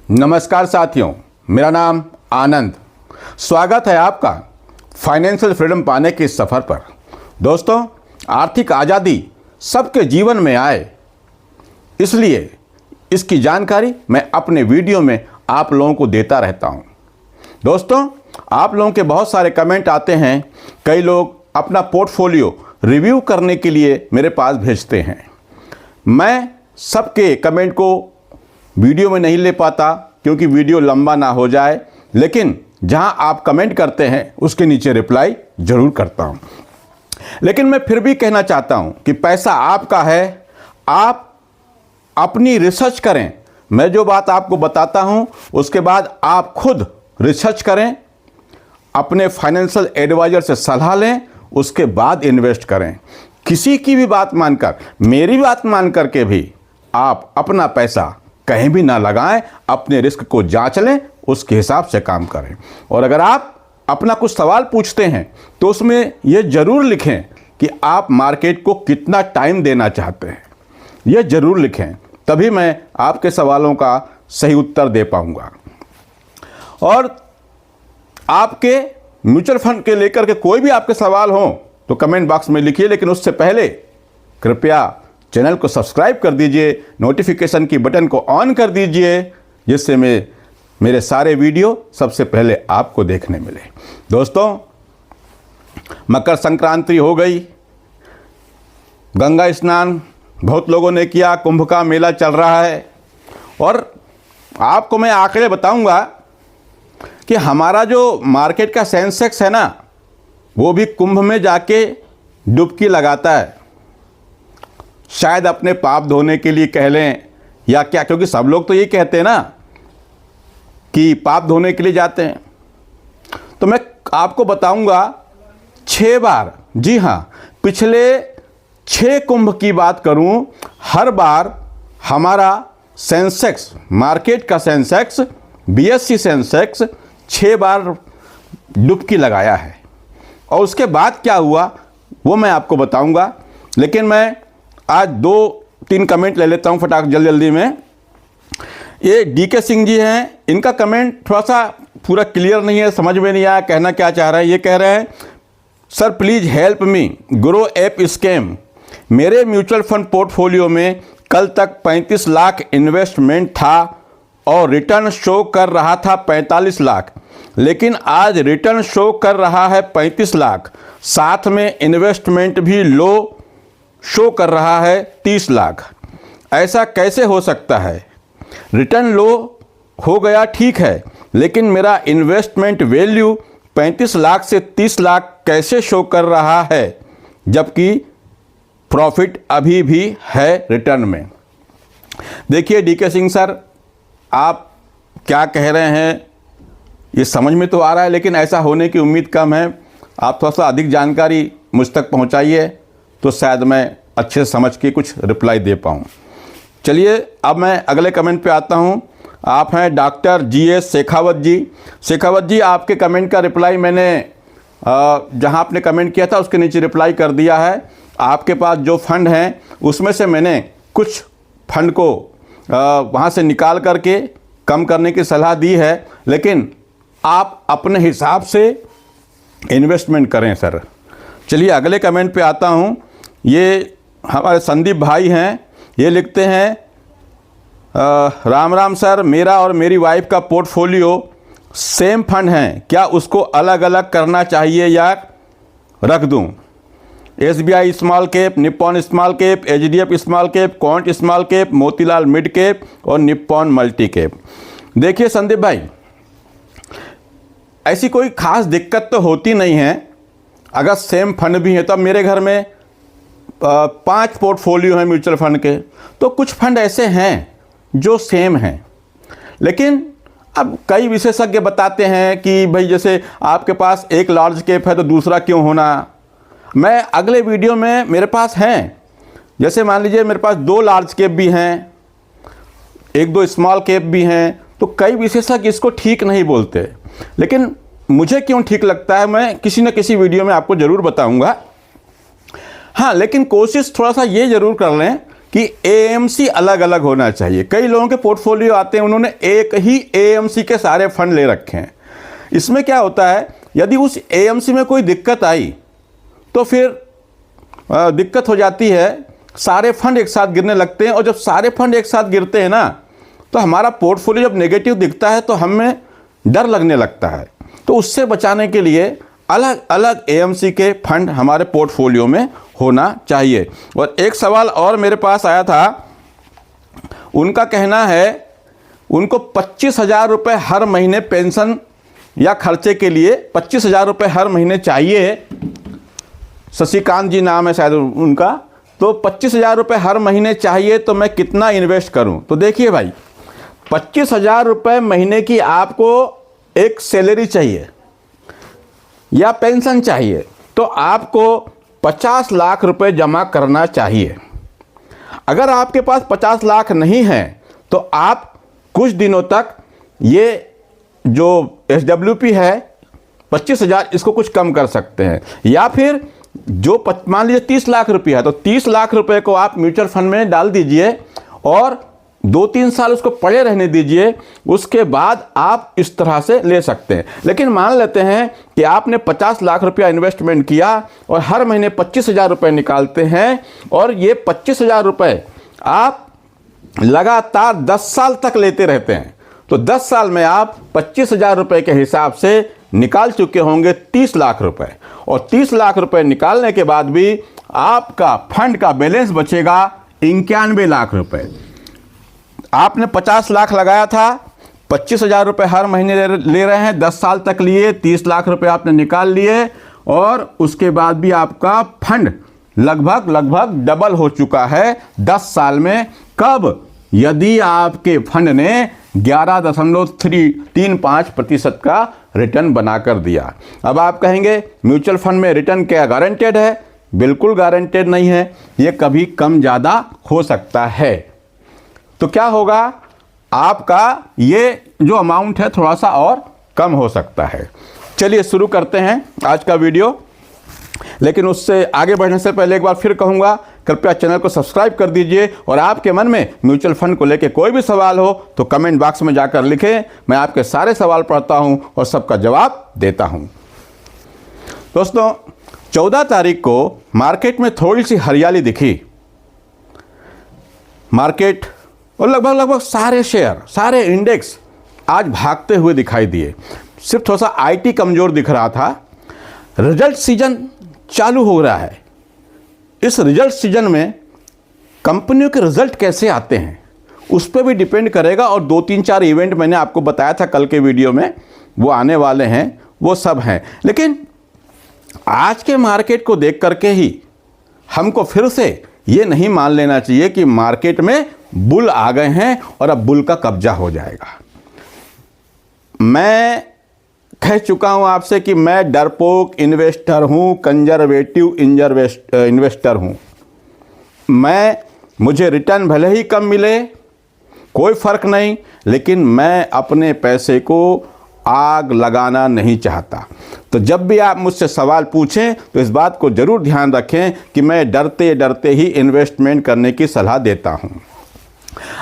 नमस्कार साथियों, मेरा नाम आनंद। स्वागत है आपका फाइनेंशियल फ्रीडम पाने के इस सफ़र पर। दोस्तों, आर्थिक आज़ादी सबके जीवन में आए, इसलिए इसकी जानकारी मैं अपने वीडियो में आप लोगों को देता रहता हूं। दोस्तों, आप लोगों के बहुत सारे कमेंट आते हैं। कई लोग अपना पोर्टफोलियो रिव्यू करने के लिए मेरे पास भेजते हैं। मैं सबके कमेंट को वीडियो में नहीं ले पाता क्योंकि वीडियो लंबा ना हो जाए, लेकिन जहां आप कमेंट करते हैं उसके नीचे रिप्लाई ज़रूर करता हूं। लेकिन मैं फिर भी कहना चाहता हूं कि पैसा आपका है, आप अपनी रिसर्च करें। मैं जो बात आपको बताता हूं उसके बाद आप खुद रिसर्च करें, अपने फाइनेंशियल एडवाइज़र से सलाह लें, उसके बाद इन्वेस्ट करें। किसी की भी बात मानकर, मेरी बात मान करके भी आप अपना पैसा कहीं भी ना लगाएं। अपने रिस्क को जांच लें, उसके हिसाब से काम करें। और अगर आप अपना कुछ सवाल पूछते हैं तो उसमें यह ज़रूर लिखें कि आप मार्केट को कितना टाइम देना चाहते हैं। यह ज़रूर लिखें, तभी मैं आपके सवालों का सही उत्तर दे पाऊंगा। और आपके म्यूचुअल फंड के लेकर के कोई भी आपके सवाल हो तो कमेंट बॉक्स में लिखिए, लेकिन उससे पहले कृपया चैनल को सब्सक्राइब कर दीजिए, नोटिफिकेशन की बटन को ऑन कर दीजिए, जिससे मेरे सारे वीडियो सबसे पहले आपको देखने मिले। दोस्तों, मकर संक्रांति हो गई, गंगा स्नान बहुत लोगों ने किया, कुंभ का मेला चल रहा है। और आपको मैं आंकड़े बताऊंगा कि हमारा जो मार्केट का सेंसेक्स है ना, वो भी कुंभ में जाके डुबकी लगाता है। शायद अपने पाप धोने के लिए कह लें या क्या, क्योंकि सब लोग तो यही कहते हैं ना कि पाप धोने के लिए जाते हैं। तो मैं आपको बताऊंगा 6 बार, जी हाँ, पिछले 6 कुंभ की बात करूं, हर बार हमारा सेंसेक्स, मार्केट का सेंसेक्स, बीएसई सेंसेक्स 6 बार डुबकी लगाया है। और उसके बाद क्या हुआ वो मैं आपको बताऊंगा। लेकिन मैं आज 2-3 कमेंट ले लेता हूं फटाक जल्दी में। ये डीके सिंह जी हैं, इनका कमेंट थोड़ा सा पूरा क्लियर नहीं है, समझ में नहीं आया कहना क्या चाह रहे हैं। ये कह रहे हैं, sir please help me, grow app scam. मेरे म्यूचुअल फंड पोर्टफोलियो में कल तक 35 लाख इन्वेस्टमेंट था और रिटर्न शो कर रहा था 45 लाख, लेकिन आज रिटर्न शो कर रहा है 35 लाख, साथ में इन्वेस्टमेंट भी लो शो कर रहा है 30 लाख। ऐसा कैसे हो सकता है? रिटर्न लो हो गया ठीक है, लेकिन मेरा इन्वेस्टमेंट वैल्यू 35 लाख से 30 लाख कैसे शो कर रहा है, जबकि प्रॉफिट अभी भी है रिटर्न में? देखिए डीके सिंह सर, आप क्या कह रहे हैं ये समझ में तो आ रहा है, लेकिन ऐसा होने की उम्मीद कम है। आप थोड़ा सा अधिक जानकारी मुझ तक पहुंचाइए तो शायद मैं अच्छे से समझ के कुछ रिप्लाई दे पाऊँ। चलिए अब मैं अगले कमेंट पे आता हूँ। आप हैं डॉक्टर जीएस शेखावत जी। शेखावत जी, आपके कमेंट का रिप्लाई मैंने जहाँ आपने कमेंट किया था उसके नीचे रिप्लाई कर दिया है। आपके पास जो फंड हैं उसमें से मैंने कुछ फंड को वहाँ से निकाल करके कम करने की सलाह दी है, लेकिन आप अपने हिसाब से इन्वेस्टमेंट करें सर। चलिए अगले कमेंट पे आता हूँ। ये हमारे संदीप भाई हैं, ये लिखते हैं, राम राम सर, मेरा और मेरी वाइफ का पोर्टफोलियो सेम फंड है, क्या उसको अलग अलग करना चाहिए या रख दूं? SBI small cap, Nippon small cap, HDF small cap, Quant small cap, Motilal mid cap और निप्पॉन मल्टी कैप। देखिए संदीप भाई, ऐसी कोई खास दिक्कत तो होती नहीं है। अगर सेम फंड भी है तो अब मेरे घर में 5 पोर्टफोलियो हैं म्यूचुअल फंड के, तो कुछ फंड ऐसे हैं जो सेम हैं, लेकिन अब कई विशेषज्ञ बताते हैं कि भाई जैसे आपके पास एक लार्ज कैप है तो दूसरा क्यों होना। मैं अगले वीडियो में, मेरे पास हैं, जैसे मान लीजिए मेरे पास 2 लार्ज कैप भी हैं, 1-2 स्मॉल कैप भी हैं, तो कई विशेषज्ञ इसको ठीक नहीं बोलते, लेकिन मुझे क्यों ठीक लगता है मैं किसी न किसी वीडियो में आपको ज़रूर बताऊंगा। हाँ, लेकिन कोशिश थोड़ा सा ये ज़रूर कर लें कि एएमसी अलग अलग होना चाहिए। कई लोगों के पोर्टफोलियो आते हैं, उन्होंने एक ही एएमसी के सारे फंड ले रखे हैं। इसमें क्या होता है, यदि उस एएमसी में कोई दिक्कत आई तो फिर दिक्कत हो जाती है, सारे फंड एक साथ गिरने लगते हैं। और जब सारे फंड एक साथ गिरते हैं ना, तो हमारा पोर्टफोलियो जब नेगेटिव दिखता है तो हमें डर लगने लगता है। तो उससे बचाने के लिए अलग अलग एएमसी के फंड हमारे पोर्टफोलियो में होना चाहिए। और एक सवाल और मेरे पास आया था, उनका कहना है उनको 25,000 रुपये हर महीने पेंशन या खर्चे के लिए 25,000 रुपये हर महीने चाहिए। शशिकांत जी नाम है शायद उनका। तो 25,000 रुपये हर महीने चाहिए, तो मैं कितना इन्वेस्ट करूं? तो देखिए भाई, 25,000 रुपये महीने की आपको एक सैलरी चाहिए या पेंशन चाहिए, तो आपको 50 लाख रुपए जमा करना चाहिए। अगर आपके पास 50 लाख नहीं है तो आप कुछ दिनों तक ये जो SWP है 25,000, इसको कुछ कम कर सकते हैं। या फिर जो मान लीजिए 30 लाख रुपया है, तो 30 लाख रुपए को आप म्यूचुअल फंड में डाल दीजिए और 2-3 साल उसको पड़े रहने दीजिए। उसके बाद आप इस तरह से ले सकते हैं। लेकिन मान लेते हैं कि आपने 50 लाख रुपया इन्वेस्टमेंट किया और हर महीने 25,000 रुपये निकालते हैं, और ये 25,000 रुपये आप लगातार 10 साल तक लेते रहते हैं, तो 10 साल में आप 25,000 रुपये के हिसाब से निकाल चुके होंगे 30 लाख रुपए। और 30 लाख रुपए निकालने के बाद भी आपका फंड का बैलेंस बचेगा 91 लाख रुपए। आपने 50 लाख लगाया था, 25,000 रुपये हर महीने ले रहे हैं, 10 साल तक लिए, 30 लाख रुपए आपने निकाल लिए, और उसके बाद भी आपका फंड लगभग डबल हो चुका है 10 साल में। कब? यदि आपके फंड ने 11.35% का रिटर्न बनाकर दिया। अब आप कहेंगे म्यूचुअल फंड में रिटर्न क्या गारंटेड है? बिल्कुल गारंटेड नहीं है, ये कभी कम ज़्यादा हो सकता है। तो क्या होगा, आपका ये जो अमाउंट है थोड़ा सा और कम हो सकता है। चलिए शुरू करते हैं आज का वीडियो। लेकिन उससे आगे बढ़ने से पहले एक बार फिर कहूँगा, कृपया चैनल को सब्सक्राइब कर दीजिए। और आपके मन में म्यूचुअल फंड को लेकर कोई भी सवाल हो तो कमेंट बॉक्स में जाकर लिखें, मैं आपके सारे सवाल पढ़ता हूं और सबका जवाब देता हूं। दोस्तों, 14 तारीख को मार्केट में थोड़ी सी हरियाली दिखी। मार्केट और लगभग सारे शेयर, सारे इंडेक्स आज भागते हुए दिखाई दिए। सिर्फ थोड़ा सा IT कमज़ोर दिख रहा था। रिजल्ट सीजन चालू हो रहा है। इस रिजल्ट सीजन में कंपनियों के रिजल्ट कैसे आते हैं उस पर भी डिपेंड करेगा। और 2-3-4 इवेंट मैंने आपको बताया था कल के वीडियो में, वो आने वाले हैं, वो सब हैं। लेकिन आज के मार्केट को देख करके ही हमको फिर से ये नहीं मान लेना चाहिए कि मार्केट में बुल आ गए हैं और अब बुल का कब्जा हो जाएगा। मैं कह चुका हूं आपसे कि मैं डरपोक इन्वेस्टर हूं, कंजर्वेटिव इन्वेस्टर हूं। मुझे रिटर्न भले ही कम मिले, कोई फ़र्क नहीं, लेकिन मैं अपने पैसे को आग लगाना नहीं चाहता। तो जब भी आप मुझसे सवाल पूछें तो इस बात को ज़रूर ध्यान रखें कि मैं डरते डरते ही इन्वेस्टमेंट करने की सलाह देता हूं।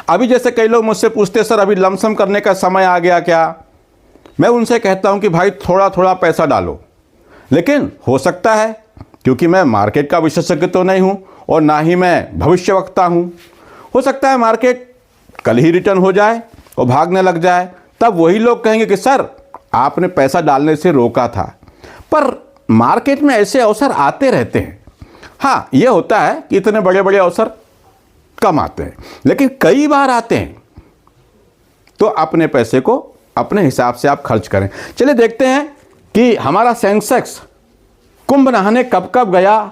अभी जैसे कई लोग मुझसे पूछते, सर अभी लमसम करने का समय आ गया क्या? मैं उनसे कहता हूं कि भाई थोड़ा थोड़ा पैसा डालो। लेकिन हो सकता है, क्योंकि मैं मार्केट का विशेषज्ञ तो नहीं हूं और ना ही मैं भविष्यवक्ता हूं, हो सकता है मार्केट कल ही रिटर्न हो जाए और भागने लग जाए। तब वही लोग कहेंगे कि सर आपने पैसा डालने से रोका था। पर मार्केट में ऐसे अवसर आते रहते हैं। हाँ, ये होता है कि इतने बड़े बड़े अवसर कम आते हैं, लेकिन कई बार आते हैं। तो अपने पैसे को अपने हिसाब से आप खर्च करें। चलिए देखते हैं कि हमारा सेंसेक्स कुंभ नहाने कब कब गया,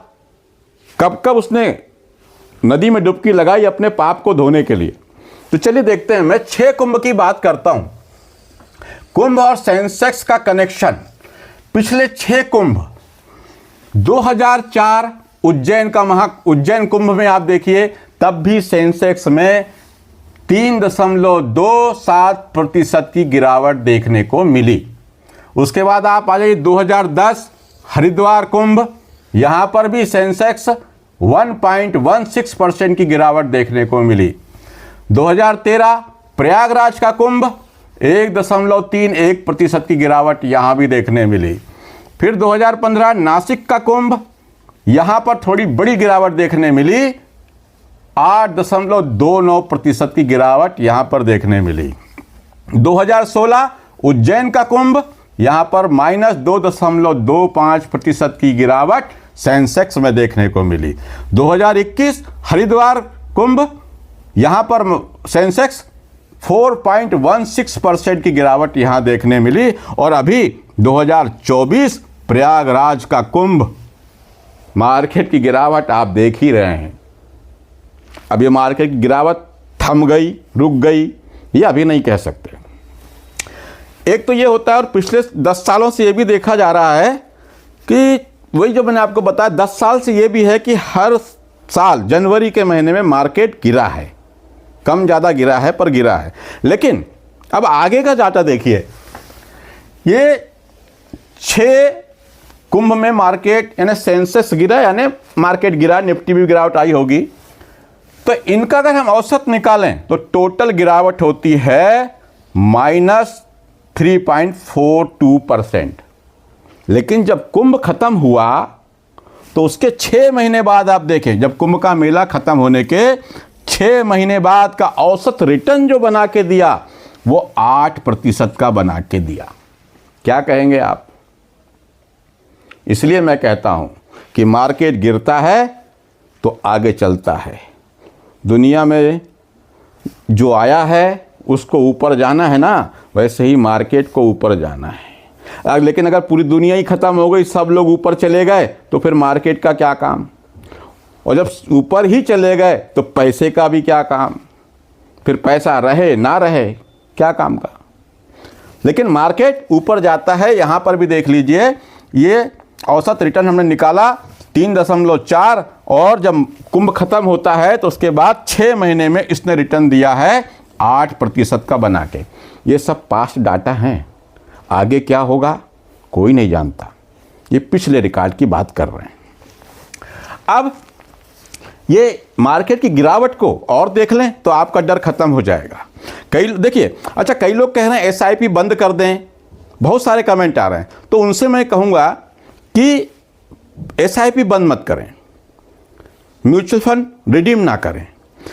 कब कब उसने नदी में डुबकी लगाई अपने पाप को धोने के लिए। तो चलिए देखते हैं। मैं 6 कुंभ की बात करता हूं। कुंभ और सेंसेक्स का कनेक्शन, पिछले 6 कुंभ, 2004 उज्जैन कुंभ में आप देखिए, तब भी सेंसेक्स में 3.27% की गिरावट देखने को मिली। उसके बाद आप आ जाइए 2010 हरिद्वार कुंभ, यहाँ पर भी सेंसेक्स 1.16% की गिरावट देखने को मिली। 2013 प्रयागराज का कुंभ 1.31% की गिरावट यहाँ भी देखने मिली। फिर 2015 नासिक का कुंभ, यहाँ पर थोड़ी बड़ी गिरावट देखने मिली, 8.29% की गिरावट यहाँ पर देखने मिली। 2016 उज्जैन का कुंभ, यहाँ पर -2.25% की गिरावट सेंसेक्स में देखने को मिली। 2021 हरिद्वार कुंभ, यहाँ पर सेंसेक्स 4.16% की गिरावट यहाँ देखने मिली। और अभी 2024 प्रयागराज का कुंभ, मार्केट की गिरावट आप देख ही रहे हैं। अब ये मार्केट की गिरावट थम गई, रुक गई, ये अभी नहीं कह सकते। एक तो ये होता है, और पिछले 10 सालों से ये भी देखा जा रहा है कि वही जो मैंने आपको बताया 10 साल से ये भी है कि हर साल जनवरी के महीने में मार्केट गिरा है, कम ज़्यादा गिरा है पर गिरा है। लेकिन अब आगे का डाटा देखिए, ये 6 कुंभ में मार्केट यानी सेंसेक्स गिरा, यानी मार्केट गिरा, निफ्टी भी गिरावट आई होगी, तो इनका अगर हम औसत निकालें तो टोटल गिरावट होती है -3.42%। लेकिन जब कुंभ खत्म हुआ तो उसके 6 महीने बाद आप देखें, जब कुंभ का मेला खत्म होने के 6 महीने बाद का औसत रिटर्न जो बना के दिया वो 8% का बना के दिया। क्या कहेंगे आप? इसलिए मैं कहता हूं कि मार्केट गिरता है तो आगे चलता है। दुनिया में जो आया है उसको ऊपर जाना है ना, वैसे ही मार्केट को ऊपर जाना है। लेकिन अगर पूरी दुनिया ही ख़त्म हो गई, सब लोग ऊपर चले गए, तो फिर मार्केट का क्या काम? और जब ऊपर ही चले गए तो पैसे का भी क्या काम? फिर पैसा रहे ना रहे, क्या काम का? लेकिन मार्केट ऊपर जाता है। यहाँ पर भी देख लीजिए, ये औसत रिटर्न हमने निकाला 3.4, और जब कुंभ खत्म होता है तो उसके बाद 6 महीने में इसने रिटर्न दिया है 8% का बना के। ये सब पास्ट डाटा हैं, आगे क्या होगा कोई नहीं जानता। ये पिछले रिकॉर्ड की बात कर रहे हैं। अब ये मार्केट की गिरावट को और देख लें तो आपका डर खत्म हो जाएगा। देखिए, अच्छा, कई लोग कह रहे हैं SIP बंद कर दें, बहुत सारे कमेंट आ रहे हैं, तो उनसे मैं कहूँगा कि SIP बंद मत करें, म्यूचुअल फंड रिडीम ना करें।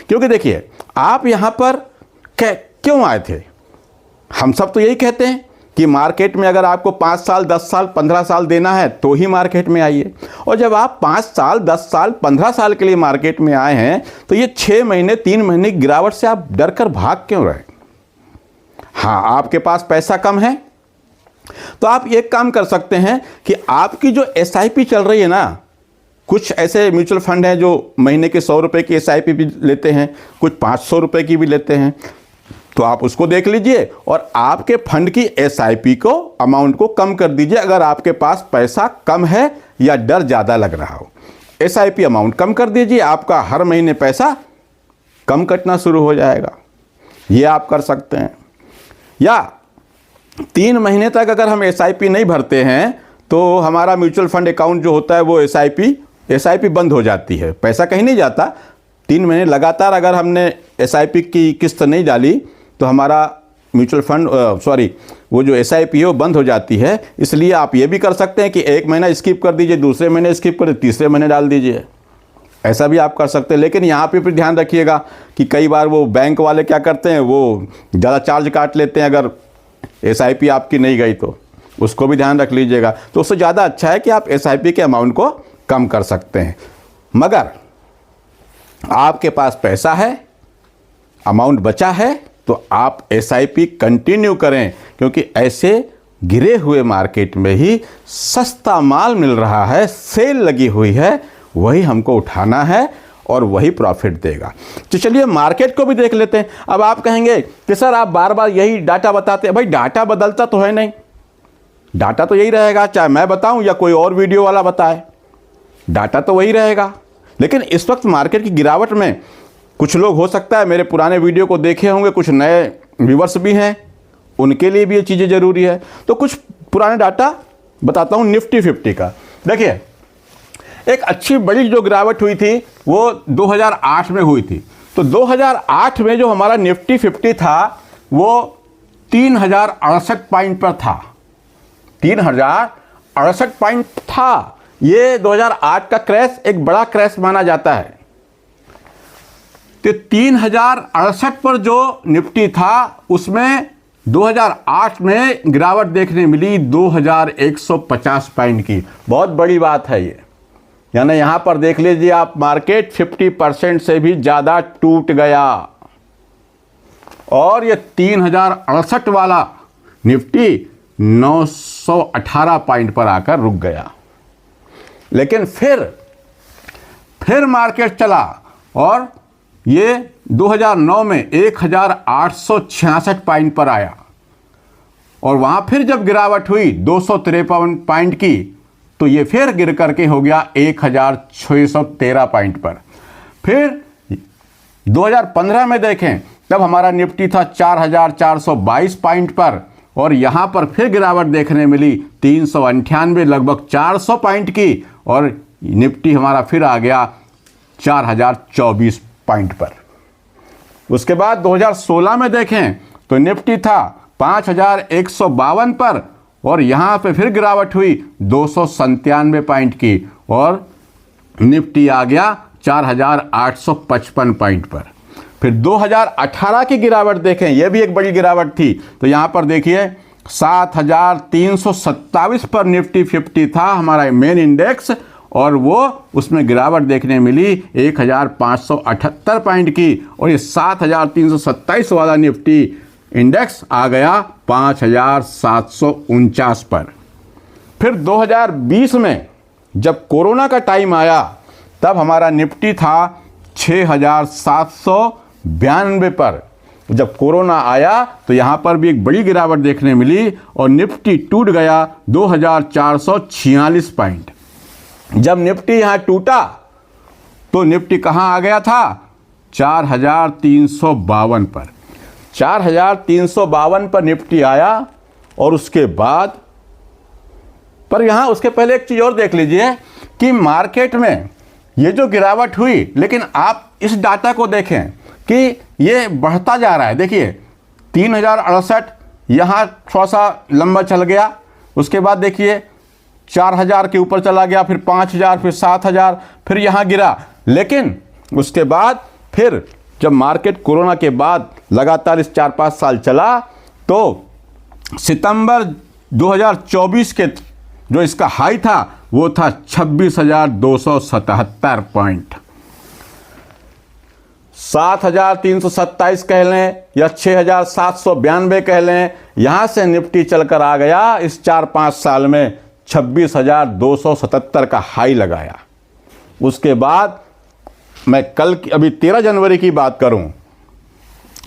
क्योंकि देखिए, आप यहाँ पर क्यों आए थे? हम सब तो यही कहते हैं कि मार्केट में अगर आपको 5 साल, 10 साल, 15 साल देना है तो ही मार्केट में आइए। और जब आप 5 साल, 10 साल, 15 साल के लिए मार्केट में आए हैं तो ये 6 महीने, 3 महीने की गिरावट से आप डर कर भाग क्यों रहे? हाँ, आपके पास पैसा कम है तो आप एक काम कर सकते हैं कि आपकी जो SIP चल रही है ना, कुछ ऐसे म्यूचुअल फंड हैं जो महीने के 100 रुपये की SIP भी लेते हैं, कुछ 500 रुपये की भी लेते हैं, तो आप उसको देख लीजिए और आपके फंड की SIP को, अमाउंट को कम कर दीजिए अगर आपके पास पैसा कम है या डर ज़्यादा लग रहा हो। SIP अमाउंट कम कर दीजिए, आपका हर महीने पैसा कम कटना शुरू हो जाएगा। ये आप कर सकते हैं। या 3 महीने तक अगर हम SIP नहीं भरते हैं तो हमारा म्यूचुअल फंड अकाउंट जो होता है वो SIP बंद हो जाती है, पैसा कहीं नहीं जाता। 3 महीने लगातार अगर हमने SIP की किस्त नहीं डाली तो हमारा म्यूचुअल फंड वो जो SIP है वो बंद हो जाती है। इसलिए आप ये भी कर सकते हैं कि 1 महीना स्किप कर दीजिए, दूसरे महीने स्किप कर, तीसरे महीने डाल दीजिए, ऐसा भी आप कर सकते हैं। लेकिन यहाँ पे फिर ध्यान रखिएगा कि कई बार वो बैंक वाले क्या करते हैं, वो ज़्यादा चार्ज काट लेते हैं अगर SIP आपकी नहीं गई तो, उसको भी ध्यान रख लीजिएगा। तो उससे ज़्यादा अच्छा है कि आप SIP के अमाउंट को कम कर सकते हैं। मगर आपके पास पैसा है, अमाउंट बचा है, तो आप SIP कंटिन्यू करें, क्योंकि ऐसे गिरे हुए मार्केट में ही सस्ता माल मिल रहा है, सेल लगी हुई है, वही हमको उठाना है और वही प्रॉफिट देगा। तो चलिए मार्केट को भी देख लेते हैं। अब आप कहेंगे कि सर आप बार बार यही डाटा बताते हैं। भाई डाटा बदलता तो है नहीं, डाटा तो यही रहेगा, चाहे मैं बताऊं या कोई और वीडियो वाला बताए, डाटा तो वही रहेगा। लेकिन इस वक्त मार्केट की गिरावट में कुछ लोग हो सकता है मेरे पुराने वीडियो को देखे होंगे, कुछ नए व्यूवर्स भी हैं, उनके लिए भी ये चीज़ें ज़रूरी है। तो कुछ पुराने डाटा बताता हूँ निफ्टी 50 का। देखिए एक अच्छी बड़ी जो गिरावट हुई थी वो 2008 में हुई थी। तो 2008 में जो हमारा निफ्टी 50 था वो 3068 पॉइंट पर था, 3068 पॉइंट था। ये 2008 का क्रैश एक बड़ा क्रैश माना जाता है। तो 3068 पर जो निफ्टी था उसमें 2008 में गिरावट देखने मिली 2150 पॉइंट की। बहुत बड़ी बात है ये, यानी यहां पर देख लीजिए आप, मार्केट 50% से भी ज़्यादा टूट गया और ये 3068 वाला निफ्टी 918 पॉइंट पर आकर रुक गया। लेकिन फिर मार्केट चला और ये 2009 में 1866 पॉइंट पर आया और वहाँ फिर जब गिरावट हुई 253 पॉइंट की तो ये फिर गिर करके हो गया 1613 पॉइंट पर। फिर 2015 में देखें तब हमारा निफ्टी था 4422 पॉइंट पर और यहाँ पर फिर गिरावट देखने मिली 398 लगभग 400 पॉइंट की और निफ्टी हमारा फिर आ गया 4024 पॉइंट पर। उसके बाद 2016 में देखें तो निफ्टी था 5152 पर और यहाँ पे फिर गिरावट हुई 297 पॉइंट की और निफ्टी आ गया 4855 पॉइंट पर। फिर 2018 की गिरावट देखें, यह भी एक बड़ी गिरावट थी। तो यहाँ पर देखिए 7327 पर निफ्टी 50 था हमारा मेन इंडेक्स और वो उसमें गिरावट देखने मिली 1578 पॉइंट की और ये 7327 वाला निफ्टी इंडेक्स आ गया 5749 पर। फिर 2020 में जब कोरोना का टाइम आया तब हमारा निफ्टी था 6792 पर। जब कोरोना आया तो यहाँ पर भी एक बड़ी गिरावट देखने मिली और निफ्टी टूट गया 2446 पॉइंट। जब निफ्टी यहाँ टूटा तो निफ्टी कहाँ आ गया था? 4352 पर। 4352 पर निफ्टी आया और उसके बाद पर यहाँ उसके पहले एक चीज़ और देख लीजिए कि मार्केट में ये जो गिरावट हुई, लेकिन आप इस डाटा को देखें कि ये बढ़ता जा रहा है। देखिए 3068 यहाँ थोड़ा सा लंबा चल गया, उसके बाद देखिए 4000 के ऊपर चला गया, फिर 5000, फिर 7000, फिर यहाँ गिरा। लेकिन उसके बाद फिर जब मार्केट कोरोना के बाद लगातार इस 4-5 साल चला तो सितंबर 2024 के जो इसका हाई था वो था 26,277 पॉइंट। 7,327 कह लें या 6,792 कह लें, यहाँ से निफ्टी चलकर आ गया इस 4-5 साल में 26,277 का हाई लगाया। उसके बाद मैं कल की अभी 13 जनवरी की बात करूं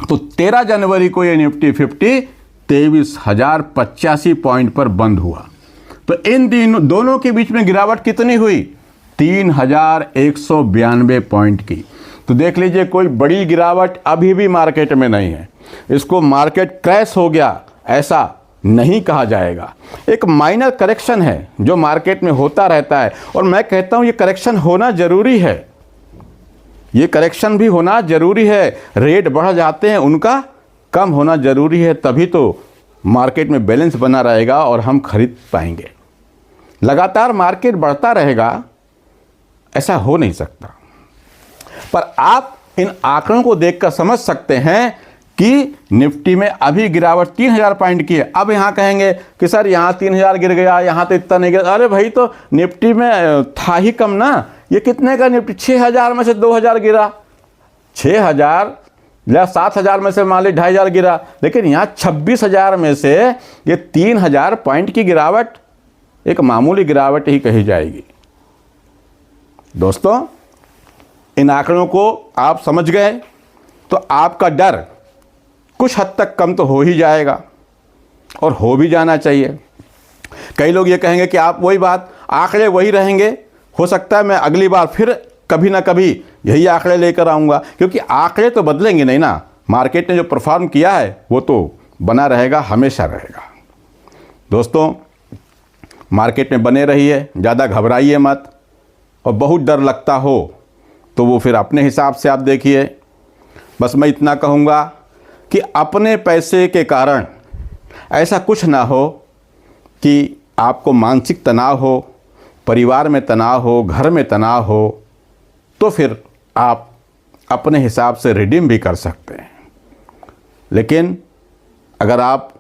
तो 13 जनवरी को ये निफ्टी 50 23,085 पॉइंट पर बंद हुआ। तो इन दोनों के बीच में गिरावट कितनी हुई? 3,192 पॉइंट की। तो देख लीजिए कोई बड़ी गिरावट अभी भी मार्केट में नहीं है। इसको मार्केट क्रैश हो गया ऐसा नहीं कहा जाएगा। एक माइनर करेक्शन है जो मार्केट में होता रहता है और मैं कहता हूं ये करेक्शन होना जरूरी है। ये करेक्शन भी होना जरूरी है। रेट बढ़ जाते हैं उनका कम होना जरूरी है, तभी तो मार्केट में बैलेंस बना रहेगा और हम खरीद पाएंगे। लगातार मार्केट बढ़ता रहेगा ऐसा हो नहीं सकता। पर आप इन आंकड़ों को देखकर समझ सकते हैं कि निफ्टी में अभी गिरावट 3000 पॉइंट की है। अब यहाँ कहेंगे कि सर यहाँ 3000 गिर गया, यहाँ तो इतना नहीं गिरा। अरे भाई तो निफ्टी में था ही कम ना। ये कितने का निफ्टी? 6000 में से 2000 गिरा, 6000 या 7000 में से मान ली 2500 गिरा, लेकिन यहाँ 26,000 में से ये 3000 पॉइंट की गिरावट एक मामूली गिरावट ही कही जाएगी। दोस्तों इन आंकड़ों को आप समझ गए तो आपका डर कुछ हद तक कम तो हो ही जाएगा और हो भी जाना चाहिए। कई लोग ये कहेंगे कि आप वही बात, आंकड़े वही रहेंगे। हो सकता है मैं अगली बार फिर कभी ना कभी यही आंकड़े लेकर आऊँगा, क्योंकि आंकड़े तो बदलेंगे नहीं ना। मार्केट ने जो परफॉर्म किया है वो तो बना रहेगा, हमेशा रहेगा। दोस्तों मार्केट में बने रहिए, ज़्यादा घबराइए मत। और बहुत डर लगता हो तो वो फिर अपने हिसाब से आप देखिए। बस मैं इतना कहूँगा कि अपने पैसे के कारण ऐसा कुछ ना हो कि आपको मानसिक तनाव हो, परिवार में तनाव हो, घर में तनाव हो, तो फिर आप अपने हिसाब से रिडीम भी कर सकते हैं। लेकिन अगर आप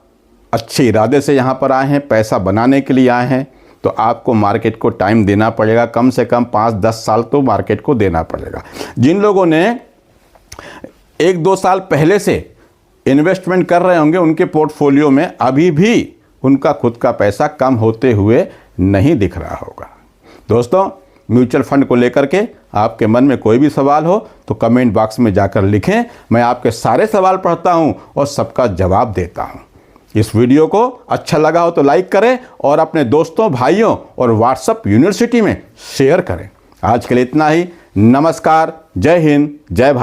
अच्छे इरादे से यहाँ पर आए हैं, पैसा बनाने के लिए आए हैं, तो आपको मार्केट को टाइम देना पड़ेगा। कम से कम 5-10 साल तो मार्केट को देना पड़ेगा। जिन लोगों ने 1-2 साल पहले से इन्वेस्टमेंट कर रहे होंगे, उनके पोर्टफोलियो में अभी भी उनका खुद का पैसा कम होते हुए नहीं दिख रहा होगा। दोस्तों, म्यूचुअल फंड को लेकर के आपके मन में कोई भी सवाल हो तो कमेंट बॉक्स में जाकर लिखें। मैं आपके सारे सवाल पढ़ता हूं और सबका जवाब देता हूं। इस वीडियो को अच्छा लगा हो तो लाइक करें और अपने दोस्तों, भाइयों और व्हाट्सएप यूनिवर्सिटी में शेयर करें। आज के लिए इतना ही। नमस्कार, जय हिंद, जय भारत।